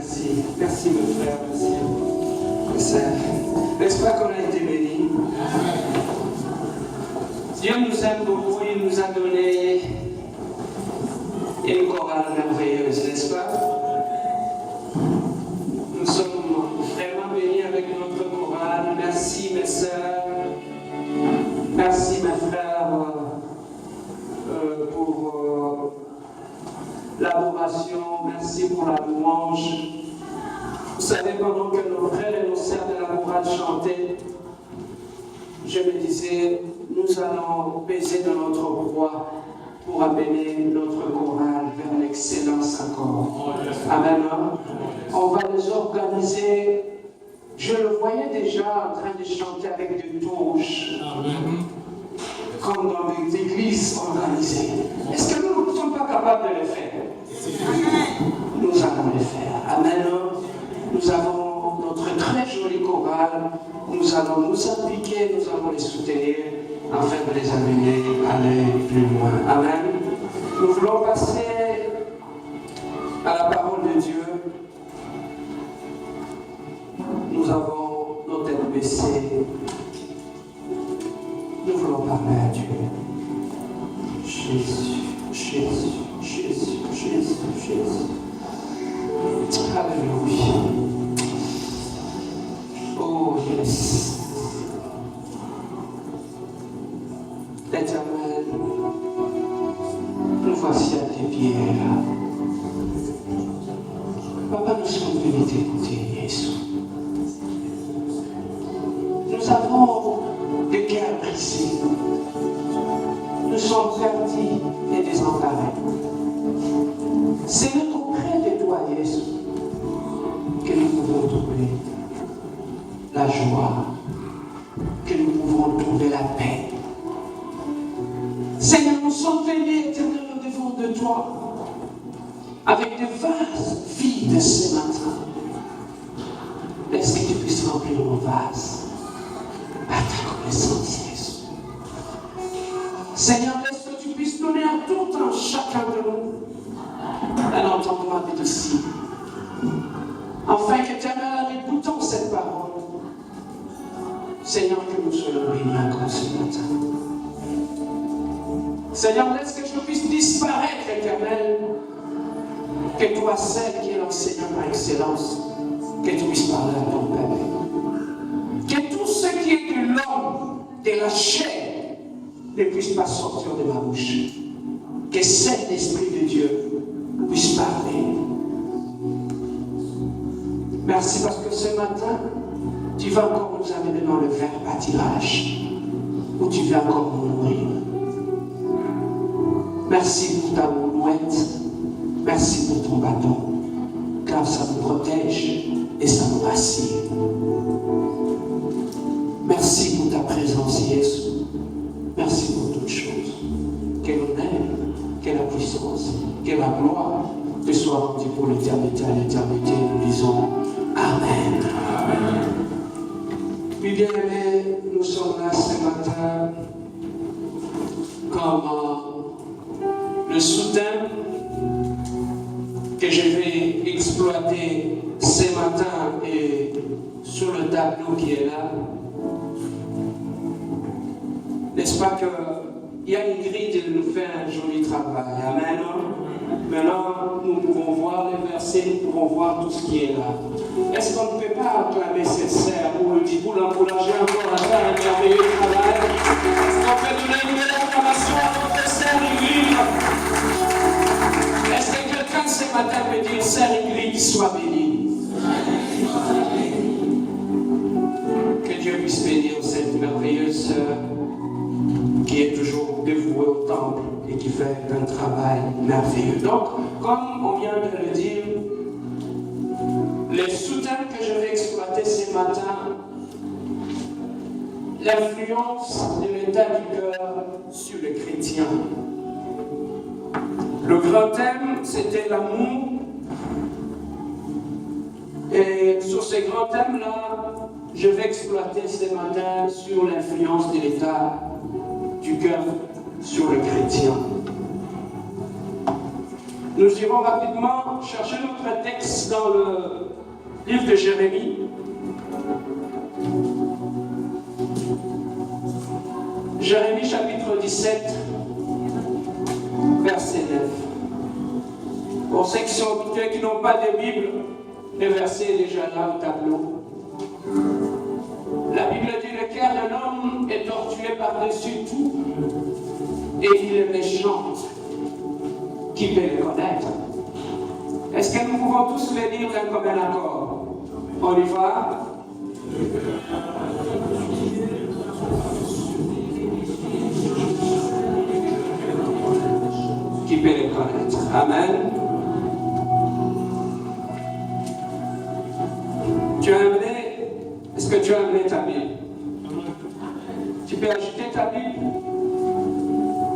merci. Merci mon frère, merci. N'est-ce pas qu'on a été bénis? Dieu nous aime beaucoup, il nous a donné une chorale merveilleuse, n'est-ce pas? Nous sommes vraiment bénis avec notre chorale. Merci mes sœurs, merci mes frères pour l'adoration, merci pour la louange. Vous savez, pendant que nos frères et nos sœurs de la chorale chantaient, je me disais, nous allons peser dans notre poids pour amener notre chorale vers l'excellence encore. Amen. On va les organiser. Je le voyais déjà en train de chanter avec des touches. Comme dans des églises organisées. Est-ce que nous ne sommes pas capables de le faire? Nous allons le faire. Amen. Nous avons notre très jolie chorale. Nous allons nous impliquer, nous allons les soutenir afin de les amener à aller plus loin. Amen. Nous voulons passer à la parole de Dieu. Nous avons nos têtes baissées. Nous voulons parler à Dieu. Jésus, Jésus, Jésus, Jésus, Jésus. Alléluia. Oh, yes. L'Éternel, nous voici à tes pieds là. Papa, nous sommes venus t'écouter, Jésus. Nous avons des cœurs brisés. Nous sommes perdus et désemparés. C'est auprès de toi, Jésus, que nous pouvons trouver la joie, que nous pouvons trouver la paix. Seigneur, nous sommes venus éternellement devant de toi avec des vases vides ce matin. Laisse que tu puisses remplir nos vases à ta connaissance, Jésus. Seigneur, laisse que tu puisses donner à tout un chacun de nous un entendement d'ici. Afin qu'éternel, en écoutant cette parole, Seigneur, que nous soyons bénis encore ce matin. Seigneur, laisse que je puisse disparaître, éternel, que toi seul qui es l'enseignant par excellence, que tu puisses parler à ton peuple. Que tout ce qui est de l'homme, de la chair, ne puisse pas sortir de ma bouche. Que seul l'Esprit de Dieu puisse parler. Merci parce que ce matin, tu vas encore nous amener dans le vert pâturage, où tu vas encore nous nourrir. Merci pour ta mouette, merci pour ton bâton, car ça nous protège et ça nous rassure. Merci pour ta présence, Jésus. Merci pour toutes choses. Que l'honneur, que la puissance, que la gloire te soit rendue pour l'éternité à l'éternité. Nous disons Amen. Amen. Puis bien aimés, nous sommes là ce matin comme le soutien que je vais exploiter ce matin et sur le tableau qui est là. N'est-ce pas qu'il y a une grille de nous faire un joli travail. Amen. Maintenant, nous pouvons voir les versets, nous pouvons voir tout ce qui est là. Est-ce qu'on ne peut pas acclamer ces sœurs pour l'encourager encore à faire un merveilleux travail? On peut donner une belle acclamation à notre sœur Ingrid. Est-ce que quelqu'un ce matin peut dire sœur Ingrid, sois bénie? Que Dieu puisse bénir cette merveilleuse sœur qui est toujours dévouée au temple et qui fait un travail merveilleux. Donc, comme on vient de le dire, les soutiens que je vais exploiter ce matin, l'influence de l'état du cœur sur les chrétiens. Le grand thème, c'était l'amour. Et sur ce grand thème-là, je vais exploiter ce matin sur l'influence de l'état du cœur sur le chrétien. Nous irons rapidement chercher notre texte dans le livre de Jérémie. Jérémie chapitre 17, verset 9. Pour ceux qui n'ont pas de Bible, le verset est déjà là au tableau. La Bible dit: le cœur de l'homme est tortué par-dessus tout, et il est méchant. Qui peut le connaître? Est-ce que nous pouvons tous le lire d'un commun accord? On y va? Qui peut le connaître? Amen. Tu as amené, est-ce que tu as amené ta Bible? Tu peux ajouter ta Bible?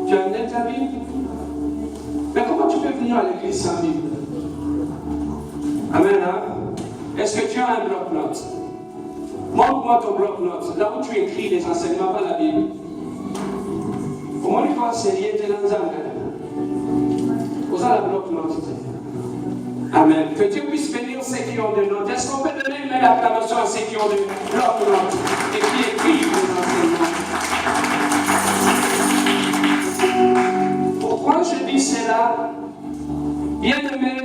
Tu as amené ta Bible? Mais comment tu peux venir à l'église sans Bible? Amen. Hein? Est-ce que tu as un bloc-notes? Montre-moi ton bloc-notes, là où tu écris les enseignements, pas la Bible. Comment tu vas essayer de l'enseigner? Vous avez la bloc-notes. Amen. Que Dieu puisse bénir ceux qui ont des notes. Est-ce qu'on peut donner une belle acclamation à ceux qui ont des bloc-notes et qui écrivent les enseignements? Pourquoi je dis cela? Bien-aimé,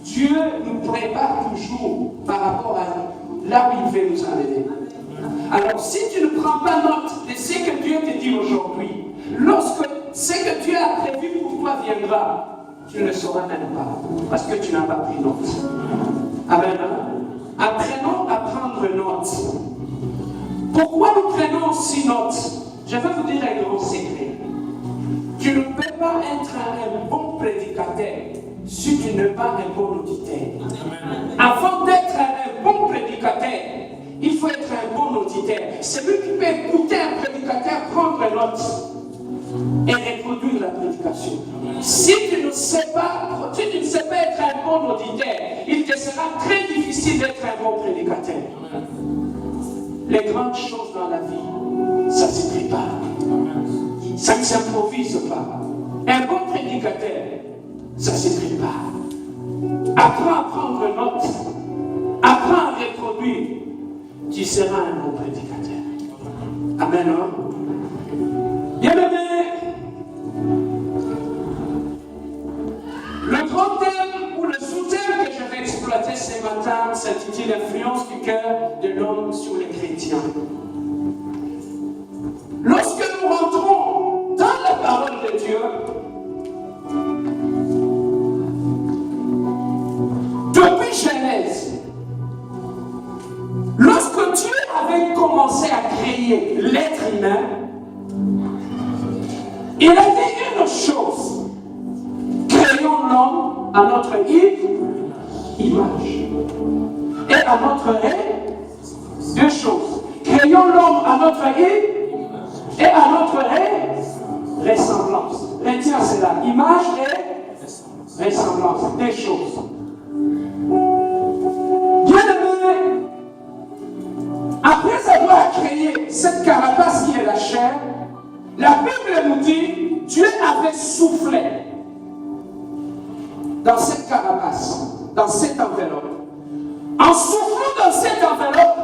Dieu nous prépare toujours par rapport à là où il veut nous amener. Alors, si tu ne prends pas note de ce que Dieu te dit aujourd'hui, lorsque ce que Dieu a prévu pour toi viendra, tu ne le sauras même pas, parce que tu n'as pas pris note. Amen. Apprenons à prendre note. Pourquoi nous prenons aussi note? Je vais vous dire un grand secret. Tu ne peux pas être un bon prédicateur si tu n'es pas un bon auditeur. Avant d'être un bon prédicateur, il faut être un bon auditeur. Celui qui peut écouter un prédicateur, prendre note et reproduire la prédication. Si tu ne sais pas être un bon auditeur, il te sera très difficile d'être un bon prédicateur. Les grandes choses dans la vie, ça ne s'écrit pas. Ça ne s'improvise pas. Un bon prédicateur, ça ne s'écrit pas. Apprends à prendre note. Apprends à reproduire. Tu seras un bon prédicateur. Amen. Bien-aimé, le grand thème ou le sous-thème que je vais exploiter ce matin s'intitule l'influence du cœur de l'homme sur les chrétiens. Lorsque nous rentrons dans la parole de Dieu, depuis Genèse, lorsque Dieu avait commencé à créer l'être humain, il a dit une chose: créons l'homme à notre image et à notre deux choses. Créons l'homme à notre et à notre ressemblance. Retiens cela. Image et ressemblance. Des choses. Bien-aimé, après avoir créé cette carapace qui est la chair, la Bible nous dit Dieu avait soufflé dans cette carapace, dans cette enveloppe. En soufflant dans cette enveloppe,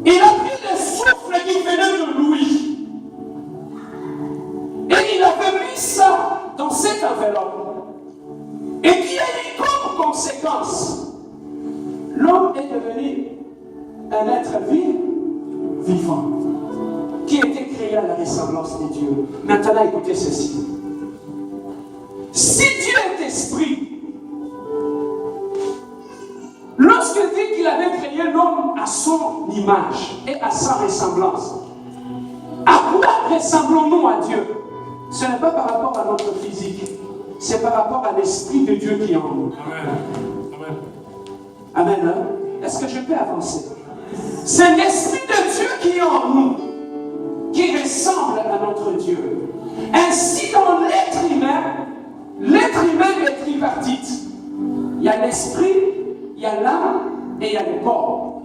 il a pris le souffle qui venait de lui. Et il avait mis ça dans cette enveloppe. Et qui a eu comme conséquence, l'homme est devenu un être vivant, qui était créé à la ressemblance de Dieu. Maintenant, écoutez ceci. Si Dieu est esprit, lorsqu'il dit qu'il avait créé l'homme à son image et à sa ressemblance, à quoi ressemblons-nous à Dieu? Ce n'est pas par rapport à notre physique, c'est par rapport à l'esprit de Dieu qui est en nous. Amen. Amen. Est-ce que je peux avancer? C'est l'esprit de Dieu qui est en nous, qui ressemble à notre Dieu. Ainsi, dans l'être humain est tripartite. Il y a l'esprit, il y a l'âme et il y a le corps.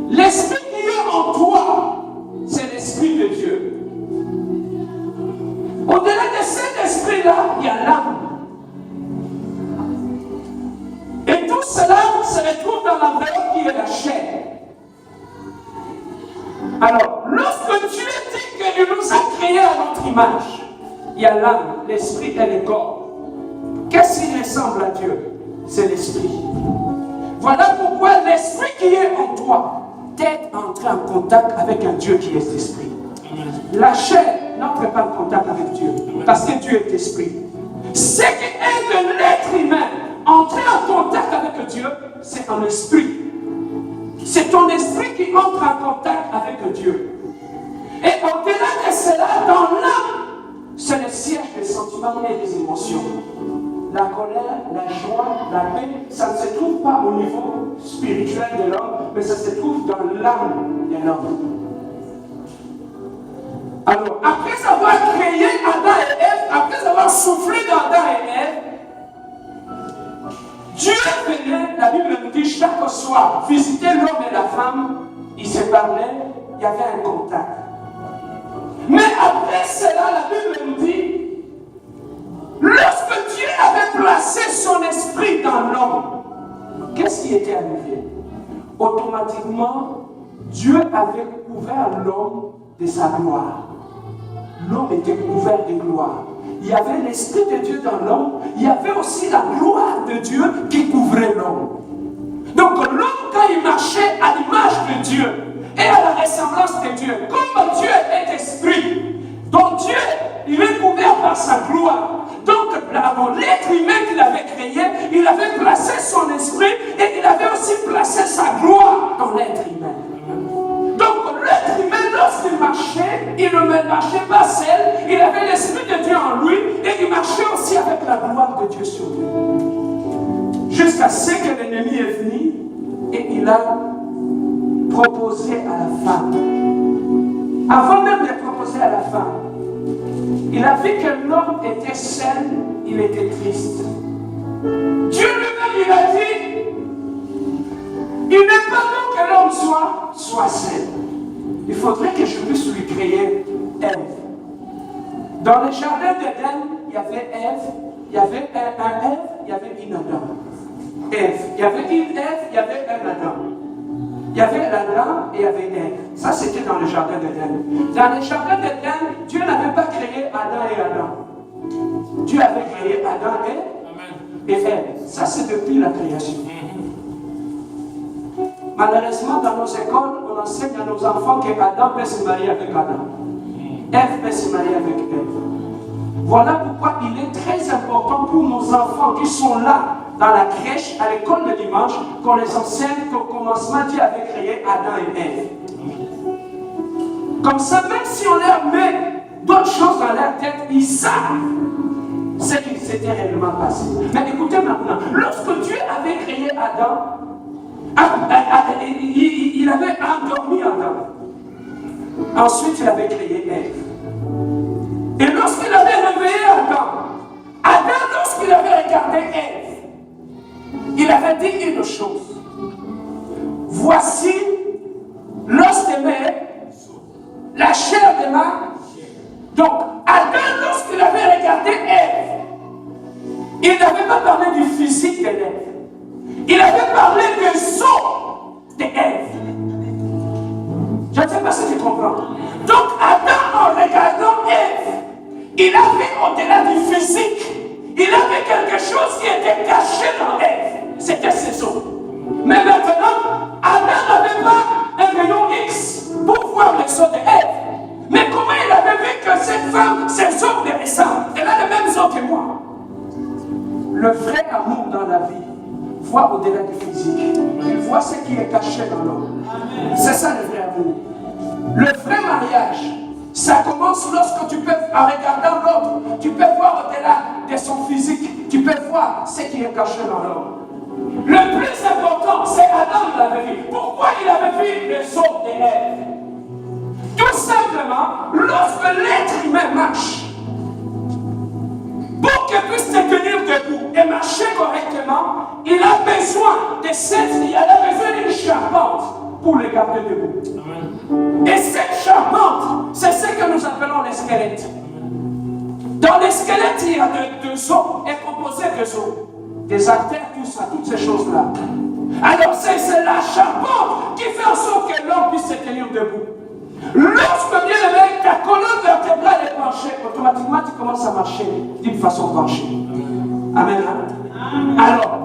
L'esprit qui est en toi, c'est l'esprit de Dieu. Au-delà de cet esprit-là, il y a l'âme. Et tout cela se retrouve dans l'enveloppe qui est la chair. Alors, lorsque Dieu dit qu'il nous a créés à notre image, il y a l'âme, l'esprit et le corps. Qu'est-ce qui ressemble à Dieu? C'est l'esprit. Voilà pourquoi l'esprit qui est en toi t'aide à entrer en contact avec un Dieu qui est esprit. La chair n'entre pas en contact avec Dieu, parce que Dieu est esprit. Ce qui est de l'être humain, entrer en contact avec Dieu, c'est un esprit. C'est ton esprit qui entre en contact avec Dieu. Et au-delà de cela, dans l'âme, c'est le siège des sentiments et des émotions. La colère, la joie, la paix, ça ne se trouve pas au niveau spirituel de l'homme, mais ça se trouve dans l'âme de l'homme. Alors, après avoir créé Adam et Ève, après avoir soufflé dans Adam et Ève, Dieu venait, la Bible nous dit, chaque soir, visiter l'homme et la femme, ils se parlaient, il y avait un contact. Mais après cela, la Bible nous dit, lorsque Dieu avait placé son esprit dans l'homme, qu'est-ce qui était arrivé? Automatiquement, Dieu avait couvert l'homme de sa gloire. L'homme était couvert de gloire. Il y avait l'esprit de Dieu dans l'homme, il y avait aussi la gloire de Dieu qui couvrait l'homme. Donc l'homme, quand il marchait à l'image de Dieu et à la ressemblance de Dieu, comme Dieu est esprit, donc Dieu, il est couvert par sa gloire. Donc l'être humain qu'il avait créé, il avait placé son esprit et il avait aussi placé sa gloire dans l'être humain. Donc l'être humain, lorsqu'il marchait, il ne marchait pas seul, il avait l'esprit de Dieu en lui et il marchait aussi avec la gloire de Dieu sur lui. Jusqu'à ce que l'ennemi est venu et il a proposé à la femme. Avant même de proposer à la femme, il a vu que l'homme était seul, il était triste. Dieu lui-même, il a dit, il n'est pas bon que l'homme soit seul. Il faudrait que je puisse lui créer Ève. Dans le jardin d'Éden, il y avait Ève, il y avait un Ève, il y avait une Adam. Ève, il y avait une Ève, il y avait un Adam. Il y avait l'Adam et il y avait Ève. Ça, c'était dans le jardin d'Éden. Dans le jardin d'Éden, Dieu n'avait pas créé Adam et Adam. Dieu avait créé Adam et Ève. Ça, c'est depuis la création. Malheureusement, dans nos écoles, on enseigne à nos enfants que Adam peut se marier avec Adam. Ève peut se marier avec Ève. Voilà pourquoi il est très important pour nos enfants qui sont là, dans la crèche, à l'école de dimanche, qu'on les enseigne qu'au commencement, Dieu avait créé Adam et Ève. Comme ça, même si on leur met d'autres choses dans leur tête, ils savent ce qui s'était réellement passé. Mais écoutez maintenant, lorsque Dieu avait créé Adam, il avait endormi Adam. Ensuite, il avait créé Ève. Et lorsqu'il avait réveillé Adam, lorsqu'il avait regardé Ève, il avait dit une chose. Voici l'os de mes, la chair de ma. Donc, Adam, lorsqu'il avait regardé Ève, il n'avait pas parlé du physique de l'Ève. Il avait parlé des os de Ève. Je ne sais pas si tu comprends. Donc, Adam, en regardant Ève, il avait au-delà du physique, il avait quelque chose qui était caché dans Ève. C'était ses os. Mais maintenant, Adam n'avait pas un rayon X pour voir les os de Ève. Mais comment il avait vu que cette femme, ses os lui ressemblent? Elle a les mêmes os que moi. Le vrai amour dans la vie voit au-delà du physique. Il voit ce qui est caché dans l'homme. C'est ça le vrai amour. Le vrai mariage, ça commence lorsque tu peux, en regardant l'autre, tu peux voir au-delà de son physique, tu peux voir ce qui est caché dans l'homme. Le plus important, c'est Adam l'avait vu. Pourquoi il avait vu les os de Ève? Tout simplement, lorsque l'être humain marche, pour qu'il puisse se tenir debout et marcher correctement, il a besoin de il a besoin d'une charpente pour le garder debout. Amen. Et cette charpente, c'est ce que nous appelons les squelettes. Dans les squelettes, il y a deux os, est composé de os. Des artères, tout ça, toutes ces choses-là. Alors c'est la charpente qui fait en sorte que l'homme puisse se tenir debout. Lorsque bien aimé, ta colonne vertébrale est penchée, automatiquement tu commences à marcher d'une façon penchée. Amen. Alors,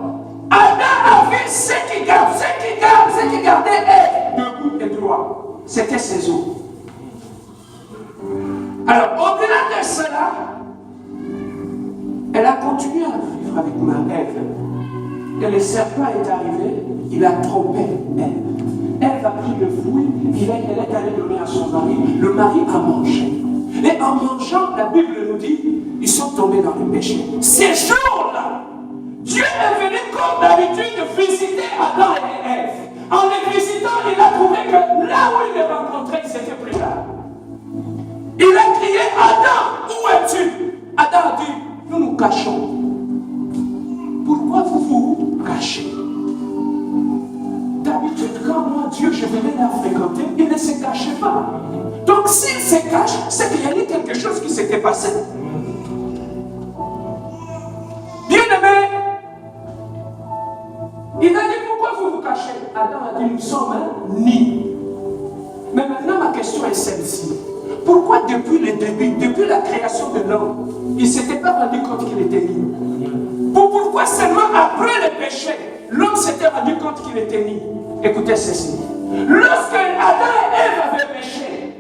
Adam avait ce qui gardait Ève debout et droit. C'était ses os. Alors, au-delà de cela, elle a continué à vivre avec Ève. Et le serpent est arrivé, il a trompé Ève. Ève a pris le fruit, elle est allée donner à son mari. Le mari a mangé. Et en mangeant, la Bible nous dit, ils sont tombés dans le péché. Ces jours-là, Dieu est venu comme d'habitude visiter Adam et Ève. En les visitant, il a trouvé que là où il les rencontrait, ils n'étaient plus là. Il a crié, Adam, où es-tu? Adam a dit, nous nous cachons. Pourquoi vous vous cachez? D'habitude, quand moi, Dieu, je venais la fréquenter, il ne se cachait pas. Donc s'il se cache, c'est qu'il y a eu quelque chose qui s'était passé. Bien-aimé, il a dit, pourquoi vous vous cachez? Adam a dit, nous sommes nus. Mais maintenant, ma question est celle-ci. Pourquoi depuis le début, depuis la création de l'homme, il ne s'était pas rendu compte qu'il était nu? Pourquoi seulement après le péché, l'homme s'était rendu compte qu'il était nu? Écoutez ceci. Lorsque Adam et Ève avaient péché,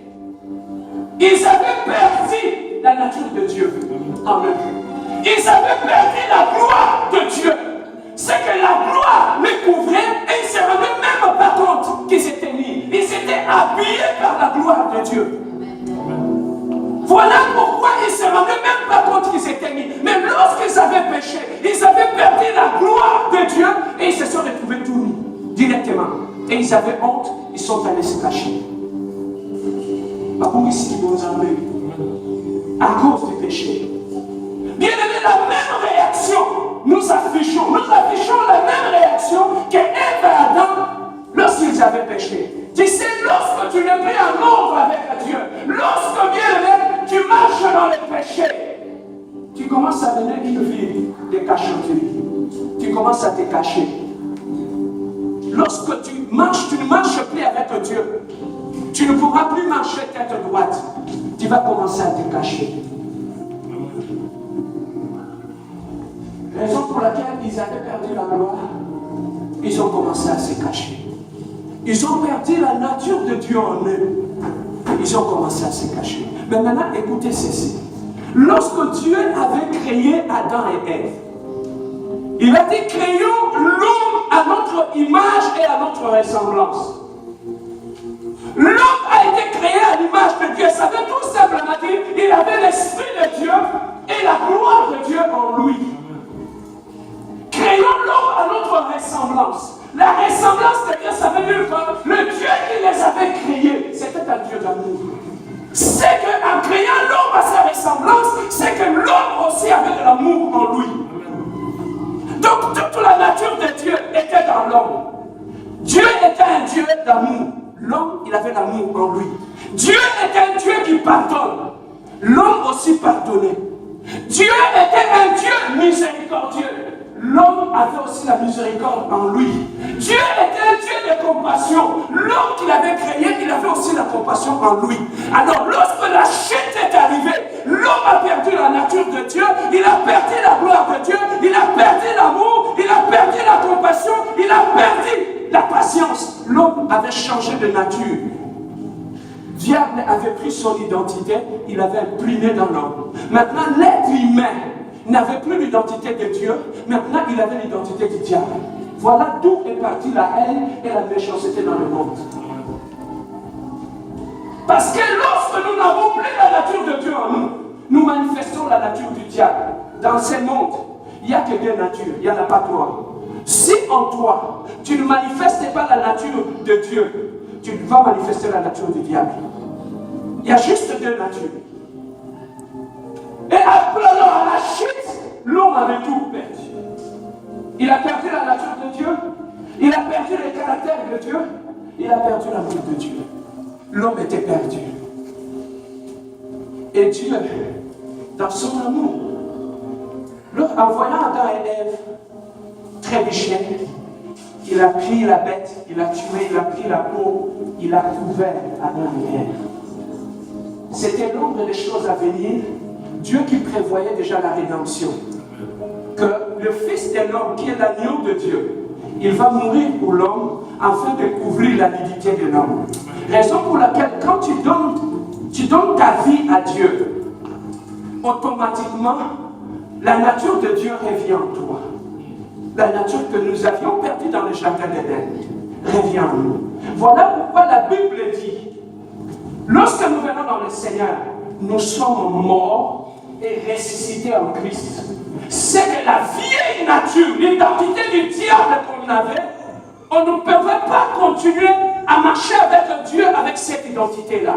ils avaient perdu la nature de Dieu en eux. Ils avaient perdu la gloire de Dieu. C'est que la gloire les couvrait et ils ne se rendaient même pas compte qu'ils étaient nus. Ils étaient habillés par la gloire de Dieu. Voilà pourquoi ils ne se rendaient même pas compte qu'ils étaient nus. Mais lorsqu'ils avaient péché, ils avaient perdu la gloire de Dieu et ils se sont retrouvés tout nus, directement. Et ils avaient honte, ils sont allés se cacher. À cause du péché. Bien aimé, la même réaction, nous affichons la même réaction qu'Ève et Adam lorsqu'ils avaient péché. Tu sais, lorsque tu n'es plus en ordre avec Dieu, lorsque bien aimé, tu marches dans le péché, tu commences à venir une vie de cachotterie. Tu commences à te cacher. Lorsque tu ne marches plus avec Dieu, tu ne pourras plus marcher tête droite. Tu vas commencer à te cacher. Raison pour laquelle ils avaient perdu la gloire, ils ont commencé à se cacher. Ils ont perdu la nature de Dieu en eux. Ils ont commencé à se cacher. Mais maintenant, écoutez ceci. Lorsque Dieu avait créé Adam et Ève, il a dit, créons l'homme à notre image et à notre ressemblance. L'homme a été créé à l'image de Dieu. Ça veut tout simplement dire qu'il avait l'esprit de Dieu et la gloire de Dieu en lui. Créons l'homme à notre ressemblance. La ressemblance de Dieu, ça veut dire que le Dieu qui les avait créés, c'était un Dieu d'amour. C'est qu'en créant l'homme à sa ressemblance, c'est que l'homme aussi avait de l'amour en lui. Donc toute la nature de Dieu était dans l'homme. Dieu était un Dieu d'amour. L'homme, il avait l'amour en lui. Dieu était un Dieu qui pardonne. L'homme aussi pardonnait. Dieu était un Dieu miséricordieux. L'homme avait aussi la miséricorde en lui. Dieu était un Dieu de compassion. L'homme qu'il avait créé, il avait aussi la compassion en lui. Alors lorsque la chute est arrivée, l'homme a perdu la nature de Dieu, il a perdu la gloire de Dieu, il a perdu l'amour, il a perdu la compassion, il a perdu la patience. L'homme avait changé de nature. Diable avait pris son identité, il avait imprimé dans l'homme. Maintenant, l'être humain n'avait plus l'identité de Dieu, maintenant il avait l'identité du diable. Voilà d'où est partie la haine et la méchanceté dans le monde. Parce que lorsque nous n'avons plus la nature de Dieu en nous, nous manifestons la nature du diable. Dans ce monde, il n'y a que deux natures, il n'y en a pas trois. Si en toi, tu ne manifestes pas la nature de Dieu, tu vas manifester la nature du diable. Il y a juste deux natures. Et après la chute, l'homme avait tout perdu. Il a perdu la nature de Dieu, il a perdu le caractère de Dieu, il a perdu l'amour de Dieu. L'homme était perdu. Et Dieu, dans son amour. En voyant Adam et Ève trébucher, il a pris la bête, il a tué, il a pris la peau, il a couvert Adam et Ève. C'était l'ombre des choses à venir, Dieu qui prévoyait déjà la rédemption. Que le Fils de l'homme, qui est l'agneau de Dieu, il va mourir pour l'homme afin de couvrir la nudité de l'homme. Raison pour laquelle, quand tu donnes ta vie à Dieu, automatiquement, la nature de Dieu revient en toi. La nature que nous avions perdue dans le jardin d'Éden revient en nous. Voilà pourquoi la Bible dit, lorsque nous venons dans le Seigneur, nous sommes morts et ressuscités en Christ. C'est que la vieille nature, l'identité du diable qu'on avait, on ne pouvait pas continuer à marcher avec Dieu avec cette identité-là.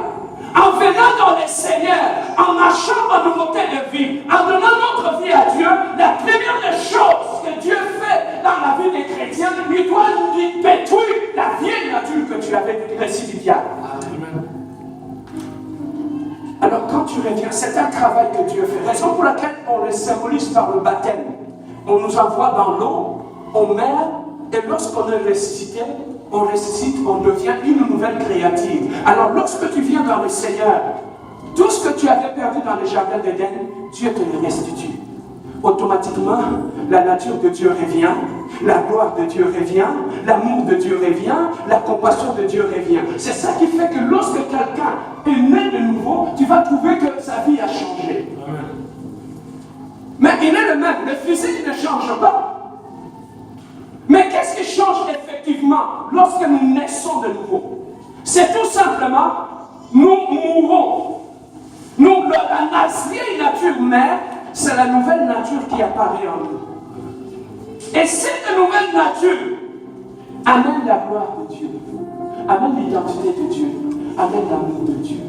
En venant dans le Seigneur, en marchant en nouveauté de vie, en donnant notre vie à Dieu, la première des choses que Dieu fait dans la vie des chrétiens, lui doit lui détruire la vieille nature que tu avais du récit du diable. Alors quand tu reviens, c'est un travail que Dieu fait. Raison pour laquelle on le symbolise par le baptême. On nous envoie dans l'eau, on meurt, et lorsqu'on est ressuscité, on ressuscite, on devient une nouvelle créature. Alors lorsque tu viens dans le Seigneur, tout ce que tu avais perdu dans le jardin d'Éden, Dieu te le restitue. Automatiquement, la nature de Dieu revient, la gloire de Dieu revient, l'amour de Dieu revient, la compassion de Dieu revient. C'est ça qui fait que lorsque quelqu'un est né de nouveau, tu vas trouver que sa vie a changé. Amen. Mais il est le même, le physique ne change pas. Mais qu'est-ce qui change effectivement lorsque nous naissons de nouveau? C'est tout simplement, nous mourons. Nous, la vieille nature mère, c'est la nouvelle nature qui apparaît en nous. Et cette nouvelle nature amène la gloire de Dieu, amène l'identité de Dieu, amène l'amour de Dieu.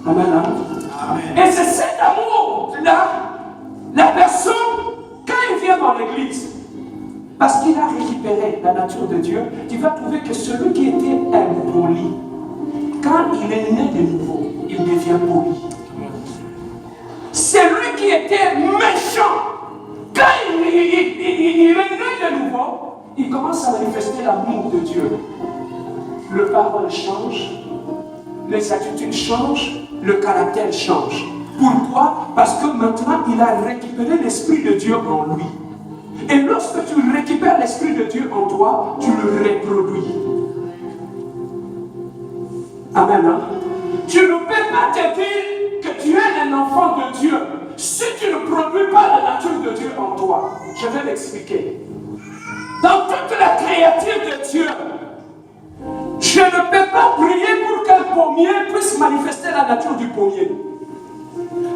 Amen. Amen. Et c'est cet amour-là, la personne, quand il vient dans l'église, parce qu'il a récupéré la nature de Dieu, tu vas trouver que celui qui était impoli, quand il est né de nouveau, il devient poli. Celui qui était méchant, quand il est né de nouveau, il commence à manifester l'amour de Dieu. Le parole change, les attitudes changent, le caractère change. Pourquoi? Parce que maintenant, il a récupéré l'Esprit de Dieu en lui. Et lorsque tu récupères l'Esprit de Dieu en toi, tu le reproduis. Amen. Hein? Tu ne peux pas te dire que tu es un enfant de Dieu si tu ne produis pas la nature de Dieu en toi. Je vais l'expliquer. Dans toute la créature de Dieu, je ne peux pas prier pour qu'un pommier puisse manifester la nature du pommier.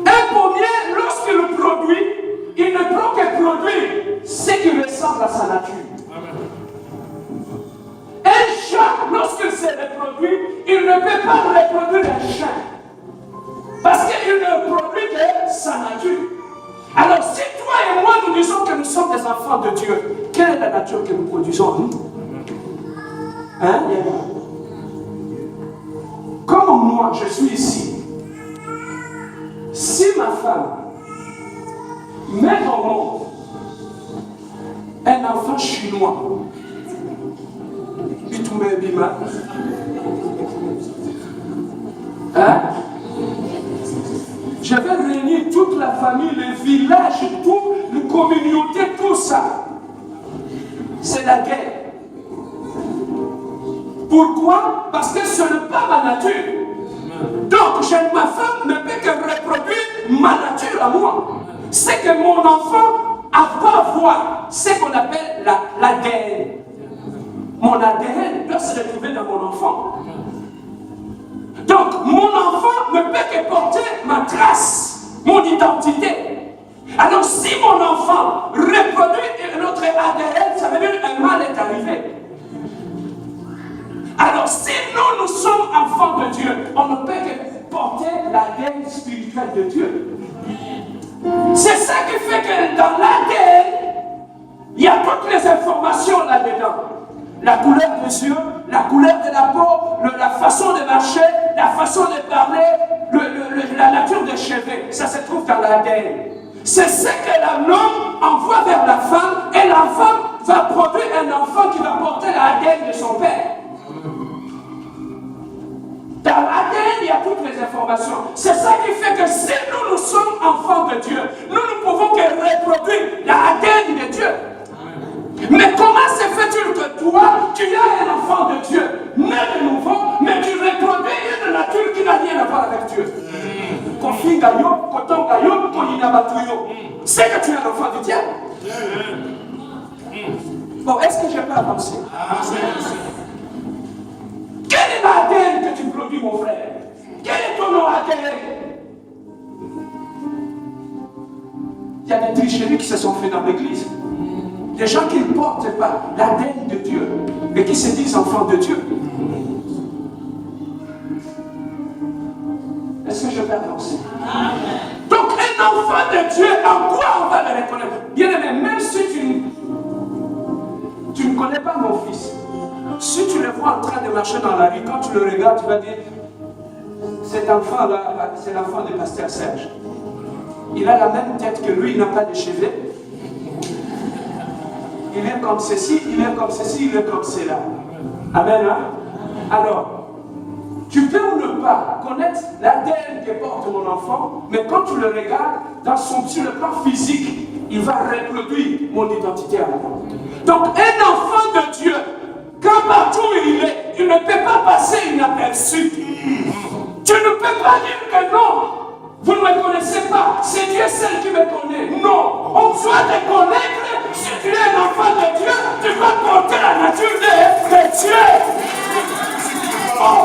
Un pommier, lorsqu'il produit, il ne peut que produire ce qui ressemble à sa nature. Un chat, lorsqu'il se reproduit, il ne peut pas reproduire un chien. Parce qu'il ne produit que sa nature. Alors, si toi et moi nous disons que nous sommes des enfants de Dieu, quelle est la nature que nous produisons, nous? Hein? Comme moi, je suis ici. Si ma femme met au monde un enfant chinois, hein? Je vais réunir toute la famille, le village, toute la communauté, tout ça. C'est la guerre. Pourquoi? Parce que ce n'est pas ma nature. Donc, ma femme ne peut que reproduire ma nature à moi. C'est que mon enfant va voir ce qu'on appelle l'ADN. Mon ADN doit se retrouver dans mon enfant. Donc, mon enfant ne peut que porter ma trace, mon identité. Alors, si mon enfant reproduit notre ADN, ça veut dire qu'un mal est arrivé. Alors, si nous sommes enfants de Dieu, on ne peut que porter l'ADN spirituel de Dieu. C'est ça qui fait que dans l'ADN, il y a toutes les informations là-dedans. La couleur des yeux, la couleur de la peau, la façon de marcher, la façon de parler, la nature des cheveux, ça se trouve dans l'ADN. C'est ce que l'homme envoie vers la femme et la femme va produire un enfant qui va porter l'ADN de son père. Dans l'ADN, il y a toutes les informations. C'est ça qui fait que si nous sommes enfants de Dieu, nous ne pouvons que reproduire l'ADN de Dieu. Mais comment se fait-il que toi, tu es un enfant de Dieu, né de nouveau, mais tu reproduis une nature qui n'a rien à voir avec Dieu? C'est que tu es un enfant du diable. Bon, est-ce que je peux avancer? Quel est l'ADN que tu produis, mon frère? Quel est ton ADN? Il y a des tricheries qui se sont faites dans l'église. Des gens qui ne portent pas l'ADN de Dieu, mais qui se disent enfants de Dieu. Est-ce que je peux avancer? Donc, un enfant de Dieu, en quoi on va le reconnaître? Bien aimé, même si tu ne connais pas mon fils, si tu le vois en train de marcher dans la rue, quand tu le regardes, tu vas dire, cet enfant-là, c'est l'enfant de Pasteur Serge. Il a la même tête que lui, il n'a pas de cheveux. Il est comme ceci, il est comme ceci, il est comme cela. Amen, hein? Alors, tu peux ou ne pas connaître l'ADN que porte mon enfant, mais quand tu le regardes, sur le plan physique, il va reproduire mon identité à moi. Donc, un enfant de Dieu, quand partout il est, il ne peut pas passer inaperçu. Tu ne peux pas dire que non, vous ne me connaissez pas, c'est Dieu seul qui me connaît. Non, on doit te connaître. Si tu es un enfant de Dieu, tu vas porter la nature de Dieu. Oh,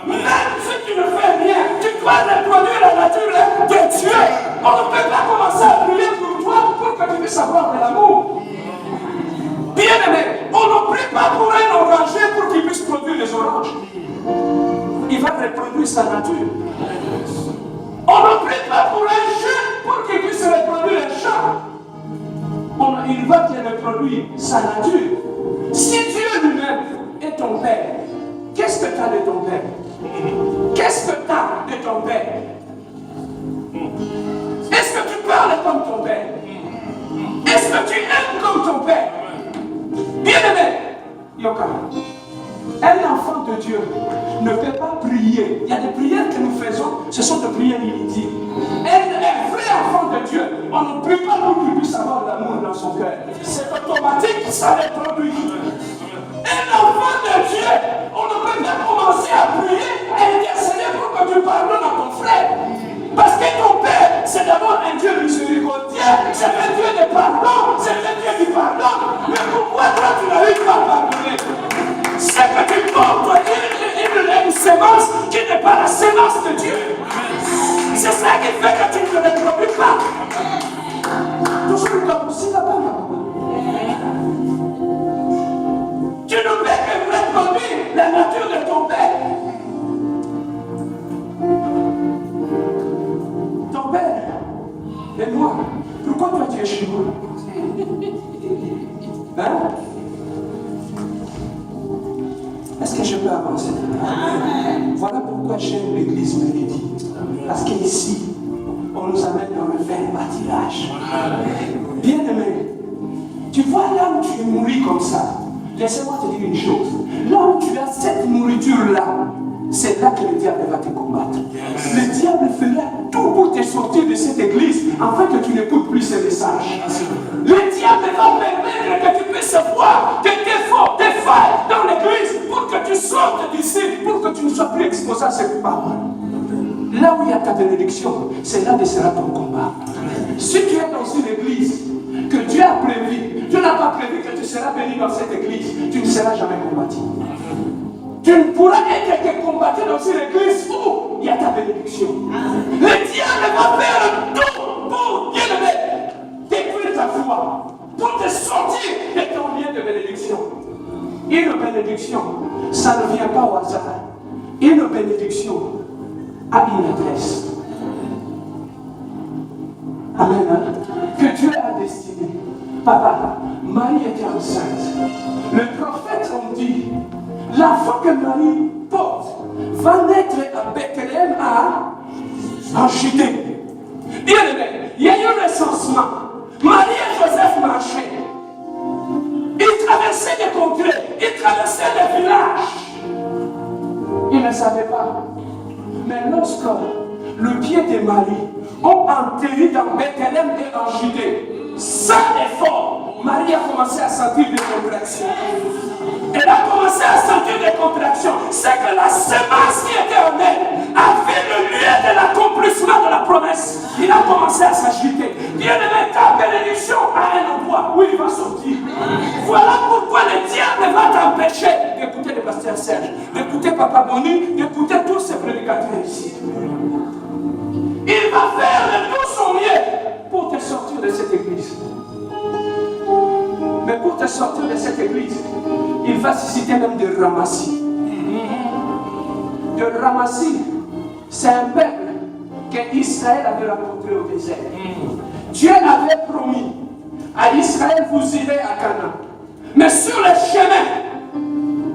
même si tu ne fais rien, tu dois reproduire la nature de Dieu. On ne peut pas commencer à prier pour toi pour que tu puisses avoir de l'amour. Bien aimé, on ne prie pas pour un oranger pour qu'il puisse produire les oranges. Il va reproduire sa nature. On ne prie pas pour un chien pour qu'il puisse reproduire un chat. Il va te reproduire sa nature. Si Dieu lui-même est ton père, qu'est-ce que tu as de ton père? Qu'est-ce que tu as de ton père? Est-ce que tu parles comme ton père? Est-ce que tu aimes comme ton père? Bien aimé, Yoka, un enfant de Dieu ne peut pas prier. Il y a des prières que nous faisons, ce sont des prières inutiles. Un vrai enfant de Dieu, on ne prie pas pour qu'il puisse avoir l'amour dans son cœur. C'est automatique, ça le produit. Un enfant de Dieu, on ne peut pas commencer à prier et intercéder pour que tu pardonnes à ton frère. Parce que ton Père, c'est d'abord un Dieu miséricordieux, c'est un Dieu de pardon, c'est un Dieu qui pardonne. Mais pourquoi toi tu n'arrives pas à pardonner? C'est que tu portes une sémence qui n'est pas la sémence de Dieu. C'est ça qui fait que tu ne te reproduis pas. Tu ne peux que reproduire la nature de ton Père. Ton Père et moi, pourquoi toi tu es chez moi? Hein? Est-ce que je peux avancer? Voilà pourquoi j'aime l'église Bénédicte. Parce qu'ici, on nous amène dans le vrai bâtiment. Bien aimé, tu vois là où tu es nourri comme ça, laissez-moi te dire une chose. Là où tu as cette nourriture-là, c'est là que le diable va te combattre. Le diable fera tout pour te sortir de cette église afin que tu n'écoutes plus ces messages. Le diable va permettre que tu puisses voir tes défauts, tes failles dans l'église pour que tu sortes d'ici, pour que tu ne sois plus exposé à cette parole. Là où il y a ta bénédiction, c'est là que sera ton combat. Si tu es dans une église que Dieu a prévu, Dieu n'a pas prévu que tu seras béni dans cette église, tu ne seras jamais combattu. Tu ne pourras être que combattu dans une église où il y a ta bénédiction. Le diable va faire tout pour, bien aimé, détruire ta foi, pour te sortir de ton lien de bénédiction. Une bénédiction, ça ne vient pas au hasard. Une bénédiction a une adresse. Amen. Que Dieu a destiné. Papa, Marie était enceinte. Le prophète ont dit, L'enfant que Marie porte va naître à Bethléem en Judée. Bien aimé, il y a eu un recensement. Marie et Joseph marchaient. Ils traversaient des contrées, ils traversaient des villages. Ils ne savaient pas. Mais lorsque le pied de Marie ont atterri dans Bethléem et en Judée, sans effort, Marie a commencé à sentir des contractions. Elle a commencé à sentir des contractions. C'est que la semence qui était en elle avait le lieu de l'accomplissement de la promesse. Il a commencé à s'agiter. Bien-aimé, ta bénédiction a un endroit où il va sortir. Voilà pourquoi le diable va t'empêcher d'écouter le pasteur Serge, d'écouter Papa Boni, d'écouter tous ces prédicateurs ici. Il va faire tout son mieux pour te sortir de cette église. Mais pour te sortir de cette église, il va susciter même de Ramassis. De Ramassis, c'est un peuple qu'Israël avait rencontré au désert. Dieu avait promis à Israël, vous irez à Canaan. Mais sur le chemin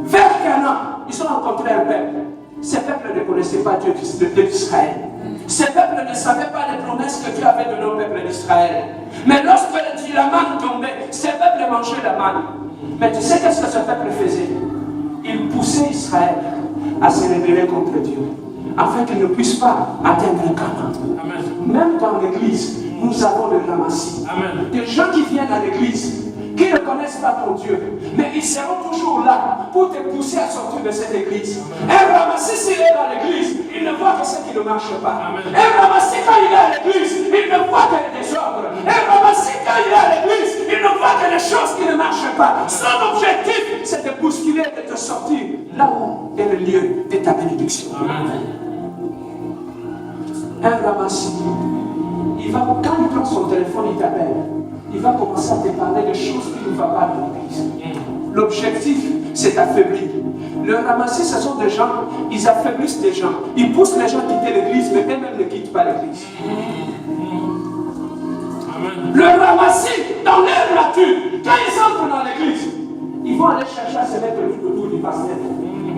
vers Canaan, ils ont rencontré un peuple. Ce peuple ne connaissait pas Dieu d'Israël. Ce peuple ne savait pas les promesses que Dieu avait données au peuple d'Israël. Mais lorsque la manne tombait, ce peuple mangeait la manne. Mais tu sais qu'est-ce que ce peuple faisait? Il poussait Israël à se révéler contre Dieu, afin qu'il ne puisse pas atteindre Canaan. Même dans l'église, nous avons le Ramassis. Des gens qui viennent à l'église, qui ne connaissent pas ton Dieu, mais ils seront toujours là pour te pousser à sortir de cette église. Un Ramassis, s'il est dans l'église, il ne voit que ce qui ne marche pas. Un Ramassis, quand il est à l'église, il ne voit que les désordres. Un Ramassis, quand il est à l'église, il ne voit que les choses qui ne marchent pas. Son objectif, c'est de bousculer et de te sortir là où est le lieu de ta bénédiction. Un Ramassis, quand il prend son téléphone, il t'appelle. Il va commencer à te parler de choses qui ne vont pas dans l'église. L'objectif, c'est d'affaiblir. Le Ramassis, ce sont des gens, ils affaiblissent des gens. Ils poussent les gens à quitter l'église, mais eux-mêmes ne quittent pas l'église. Le Ramassis, dans leur nature, quand ils entrent dans l'église, ils vont aller chercher à se mettre autour du pasteur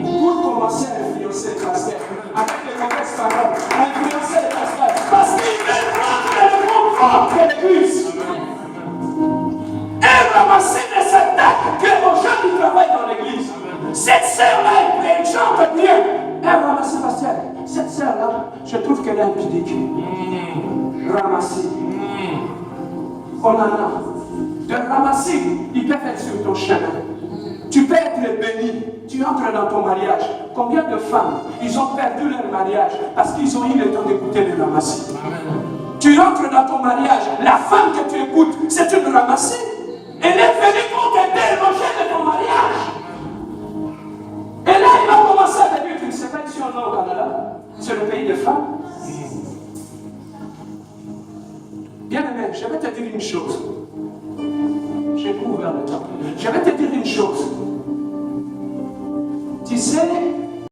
pour commencer à influencer le pasteur avec les mauvaises paroles, à influencer le pasteur, parce qu'ils veulent prendre le contrôle de l'église. Un Ramassis ne s'attaque qu'aux gens qui travaillent dans l'église. Cette sœur-là est méchante bien. Un Ramassis, pasteur, cette sœur-là, je trouve qu'elle est impudique. Ramassis. On en a. De Ramassis, ils peuvent être sur ton chemin. Tu peux être béni. Tu entres dans ton mariage. Combien de femmes, ils ont perdu leur mariage parce qu'ils ont eu le temps d'écouter le Ramassis. Tu entres dans ton mariage. La femme que tu écoutes, c'est une Ramassis. Elle est venue pour te déloger de ton mariage. Et là, il va commencer à te dire, tu ne sais pas ici on est au Canada, c'est le pays des femmes. Bien aimé, je vais te dire une chose. J'ai couvert le temps. Je vais te dire une chose. Tu sais,